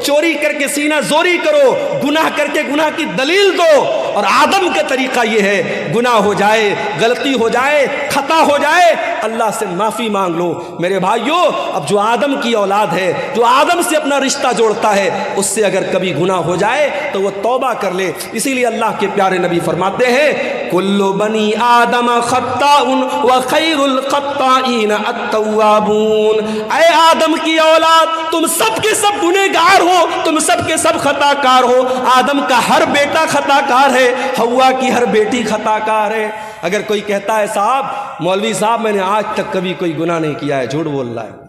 چوری کر کے سینہ زوری کرو، گناہ کر کے گناہ کی دلیل دو. اور آدم کا طریقہ یہ ہے، گناہ ہو جائے، غلطی ہو جائے، خطا ہو جائے، اللہ سے معافی مانگ لو. میرے بھائیو، اب جو آدم کی اولاد ہے، جو آدم سے اپنا رشتہ جوڑتا ہے، اس سے اگر کبھی گناہ ہو جائے تو وہ توبہ کر لے. اسی لیے اللہ کے پیارے نبی فرماتے ہیں، کل بنی آدم خطاء وخیر الخطائین التوابون. اے آدم کی اولاد، تم سب کے سب گنہگار ہو، تم سب کے سب خطا کار ہو. آدم کا ہر بیٹا خطا کار ہے، حوا کی ہر بیٹی خطا کار ہے. اگر کوئی کہتا ہے صاحب، مولوی صاحب میں نے آج تک کبھی کوئی گناہ نہیں کیا ہے، جھوٹ بول رہا ہے.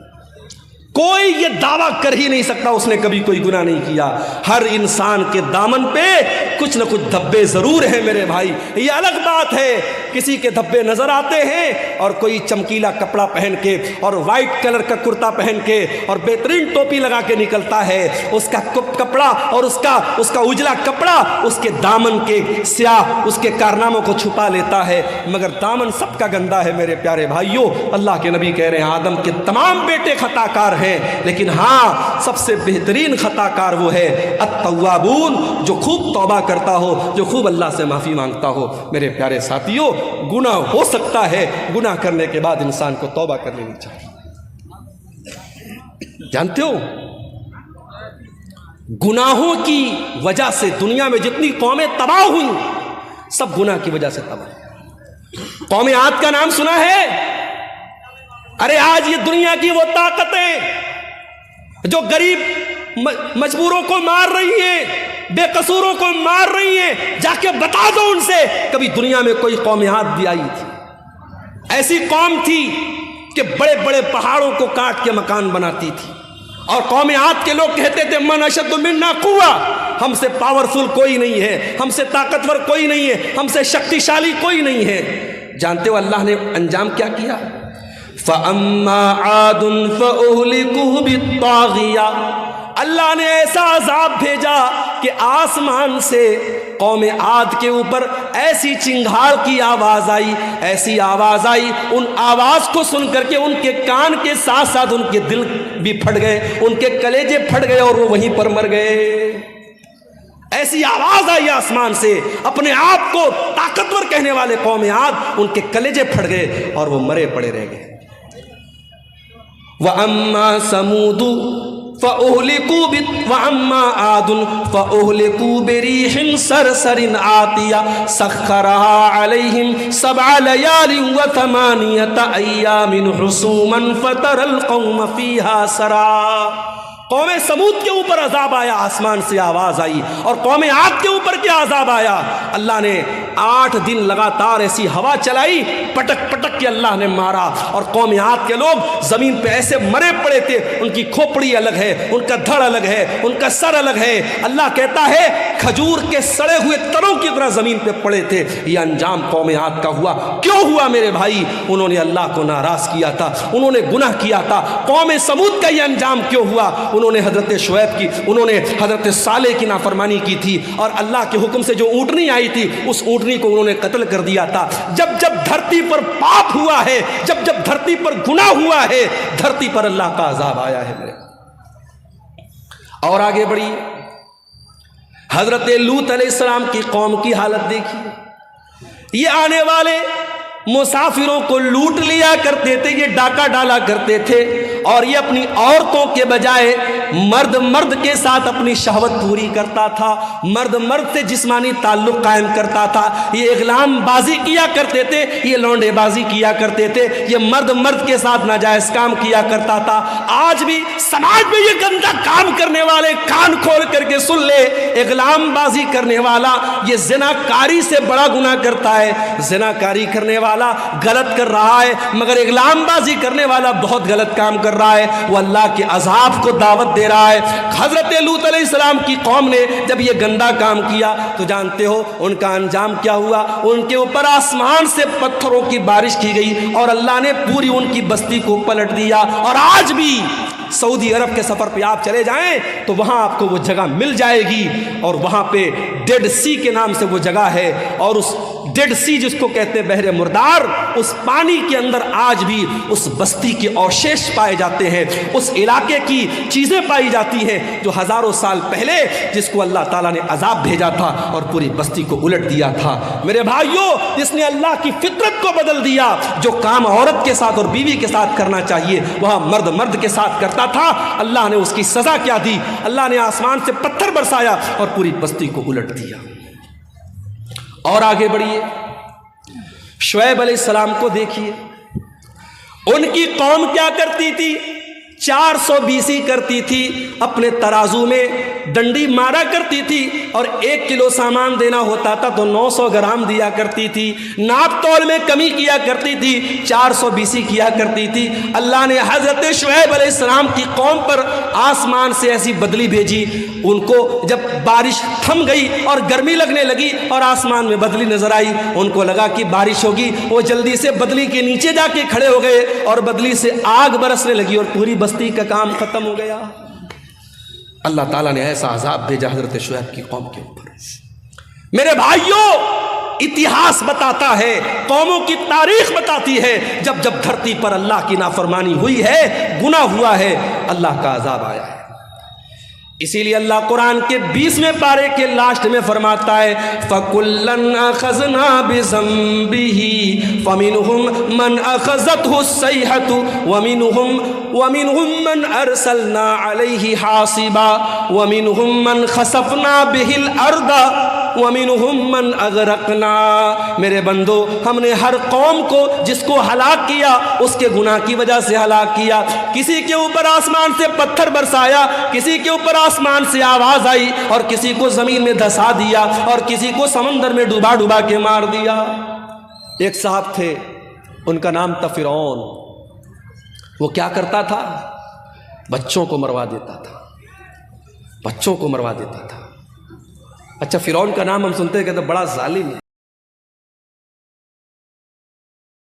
کوئی یہ دعویٰ کر ہی نہیں سکتا اس نے کبھی کوئی گناہ نہیں کیا. ہر انسان کے دامن پہ کچھ نہ کچھ دھبے ضرور ہیں میرے بھائی. یہ الگ بات ہے، کسی کے دھبے نظر آتے ہیں اور کوئی چمکیلا کپڑا پہن کے اور وائٹ کلر کا کرتا پہن کے اور بہترین ٹوپی لگا کے نکلتا ہے. اس کا کپڑا اور اس کا اجلا کپڑا اس کے دامن کے سیاہ اس کے کارناموں کو چھپا لیتا ہے، مگر دامن سب کا گندا ہے میرے پیارے بھائیوں. اللہ کے نبی کہہ رہے ہیں آدم کے تمام بیٹے خطا کار ہیں، لیکن ہاں سب سے بہترین خطا کار وہ ہے التوابون، جو خوب توبہ کرتا ہو، جو خوب اللہ سے معافی مانگتا ہو. میرے پیارے ساتھیوں، گناہ ہو سکتا ہے، گناہ کرنے کے بعد انسان کو توبہ کر لینی چاہیے. جانتے ہو، گناہوں کی وجہ سے دنیا میں جتنی قومیں تباہ ہوئی، سب گناہ کی وجہ سے تباہ. قوم عاد کا نام سنا ہے؟ ارے آج یہ دنیا کی وہ طاقتیں جو غریب مجبوروں کو مار رہی ہیں، بے قصوروں کو مار رہی ہیں، جا کے بتا دو ان سے کبھی دنیا میں کوئی قوم عاد بھی آئی تھی؟ ایسی قوم تھی کہ بڑے بڑے پہاڑوں کو کاٹ کے مکان بناتی تھی، اور قوم عاد کے لوگ کہتے تھے من اشد منا قوہ، ہم سے پاورفل کوئی نہیں ہے، ہم سے طاقتور کوئی نہیں ہے، ہم سے شکتیشالی کوئی نہیں ہے. جانتے ہو اللہ نے انجام کیا کیا؟ فَأَمَّا عَادٌ فَأُهْلِكُوا بِالطَّاغِيَةِ. اللہ نے ایسا عذاب بھیجا کہ آسمان سے قوم عاد کے اوپر ایسی چنگھاڑ کی آواز آئی، ایسی آواز آئی، ان آواز کو سن کر کے ان کے کان کے ساتھ ساتھ ان کے دل بھی پھٹ گئے، ان کے کلیجے پھٹ گئے اور وہ وہیں پر مر گئے. ایسی آواز آئی آسمان سے، اپنے آپ کو طاقتور کہنے والے قوم عاد، ان کے کلیجے پھٹ گئے اور وہ مرے پڑے رہ گئے. وَأَمَّا ثَمُودُ وَأَمَّا عَادٌ فَأُهْلِكُوا بِرِيحٍ صَرْصَرٍ عَاتِيَةٍ سَخَّرَهَا عَلَيْهِمْ 7 لَيَالٍ و8 أَيَّامٍ حُسُومًا فَتَرَى الْقَوْمَ فِيهَا سَرَعًا. قوم سمود کے اوپر عذاب آیا، آسمان سے آواز آئی. اور قوم عاد کے اوپر کیا عذاب آیا؟ اللہ نے 8 دن لگاتار ایسی ہوا چلائی، پٹک پٹک کے اللہ نے مارا. اور قوم عاد کے لوگ زمین پہ ایسے مرے پڑے تھے، ان کی کھوپڑی الگ ہے، ان کا دھڑ الگ ہے، ان کا سر الگ ہے. اللہ کہتا ہے کھجور کے سڑے ہوئے تنوں کی طرح زمین پہ پڑے تھے. یہ انجام قوم عاد کا ہوا. کیوں ہوا میرے بھائی؟ انہوں نے اللہ کو ناراض کیا تھا، انہوں نے گناہ کیا تھا. قوم سمود کا یہ انجام کیوں ہوا؟ انہوں نے حضرت شعیب کی، انہوں نے حضرت صالح کی نافرمانی کی تھی، اور اللہ کے حکم سے جو اونٹنی آئی تھی اس اونٹنی کو انہوں نے قتل کر دیا تھا. جب جب دھرتی پر پاپ ہوا ہے، جب جب دھرتی پر گناہ ہوا ہے، دھرتی پر اللہ کا عذاب آیا ہے میرے. اور آگے بڑھی، حضرت لوط علیہ السلام کی قوم کی حالت دیکھیے. یہ آنے والے مسافروں کو لوٹ لیا کرتے تھے، یہ ڈاکہ ڈالا کرتے تھے، اور یہ اپنی عورتوں کے بجائے مرد کے ساتھ اپنی شہوت پوری کرتا تھا، مرد سے جسمانی تعلق قائم کرتا تھا. یہ اغلام بازی کیا کرتے تھے، یہ لونڈے بازی کیا کرتے تھے، یہ مرد کے ساتھ ناجائز کام کیا کرتا تھا. آج بھی سماج میں یہ گندا کام کرنے والے کان کھول کر کے سن لے، اغلام بازی کرنے والا یہ زناکاری سے بڑا گناہ کرتا ہے. زناکاری کرنے والا غلط کر رہا ہے، مگر اغلام بازی کرنے والا بہت غلط کام کر رہا ہے، وہ اللہ کے عذاب کو دعوت دے رہا ہے. حضرت لوط علیہ السلام کی قوم نے جب یہ گندا کام کیا تو جانتے ہو ان کا انجام کیا ہوا؟ ان کے اوپر آسمان سے پتھروں کی بارش کی گئی اور اللہ نے پوری ان کی بستی کو پلٹ دیا. اور آج بھی سعودی عرب کے سفر پہ آپ چلے جائیں تو وہاں آپ کو وہ جگہ مل جائے گی، اور وہاں پہ ڈیڈ سی کے نام سے وہ جگہ ہے، اور اس ڈیڈ سی جس کو کہتے ہیں بحر مردار، اس پانی کے اندر آج بھی اس بستی کے اوشیش پائے جاتے ہیں، اس علاقے کی چیزیں پائی جاتی ہیں جو ہزاروں سال پہلے جس کو اللہ تعالیٰ نے عذاب بھیجا تھا اور پوری بستی کو الٹ دیا تھا۔ میرے بھائیوں، جس نے اللہ کی فطرت کو بدل دیا، جو کام عورت کے ساتھ اور بیوی کے ساتھ کرنا چاہیے وہاں مرد مرد کے ساتھ کرتا تھا، اللہ نے اس کی سزا کیا دی؟ اللہ نے آسمان سے پتھر برسایا اور پوری بستی کو الٹ دیا۔ اور آگے بڑھیے، شعیب علیہ السلام کو دیکھیے، ان کی قوم کیا کرتی تھی؟ 420 کرتی تھی، اپنے ترازو میں ڈنڈی مارا کرتی تھی، اور 1 کلو سامان دینا ہوتا تھا تو 900 گرام دیا کرتی تھی، ناپ تول میں کمی کیا کرتی تھی، 420 کیا کرتی تھی۔ اللہ نے حضرت شعیب علیہ السلام کی قوم پر آسمان سے ایسی بدلی بھیجی، ان کو جب بارش تھم گئی اور گرمی لگنے لگی اور آسمان میں بدلی نظر آئی، ان کو لگا کہ بارش ہوگی، وہ جلدی سے بدلی کے نیچے جا کے کھڑے ہو گئے اور بدلی سے آگ برسنے لگی اور پوری بستی کا کام ختم ہو گیا۔ اللہ تعالیٰ نے ایسا عذاب بھیجا حضرت شعیب کی قوم کے اوپر۔ میرے بھائیوں، اتہاس بتاتا ہے، قوموں کی تاریخ بتاتی ہے، جب جب دھرتی پر اللہ کی نافرمانی ہوئی ہے، گناہ ہوا ہے، اللہ کا عذاب آیا ہے۔ اسی لیے اللہ قرآن کے 20ویں پارے کے لاسٹ میں فرماتا ہے فَكُلًّا أَخَذْنَا بِذَنبِهِ فَمِنْهُمْ مَنْ أَخَذَتْهُ الصَّيْحَةُ وَمِنْهُمْ مَنْ أَرْسَلْنَا عَلَيْهِ حَاصِبًا وَمِنْهُمْ مَنْ خَسَفْنَا بِهِ الْأَرْضَ وَمِنْهُمْ مَنْ أَغْرَقْنَا۔ میرے بندو، ہم نے ہر قوم کو جس کو ہلاک کیا اس کے گناہ کی وجہ سے ہلاک کیا، کسی کے اوپر آسمان سے پتھر برسایا، کسی کے اوپر آسمان سے آواز آئی اور کسی کو زمین میں دھسا دیا اور کسی کو سمندر میں ڈوبا ڈوبا کے مار دیا۔ ایک صاحب تھے، ان کا نام تھا فرعون۔ وہ کیا کرتا تھا؟ بچوں کو مروا دیتا تھا، بچوں کو مروا دیتا تھا۔ اچھا، فرعون کا نام ہم سنتے ہیں کہ بڑا ظالم ہے،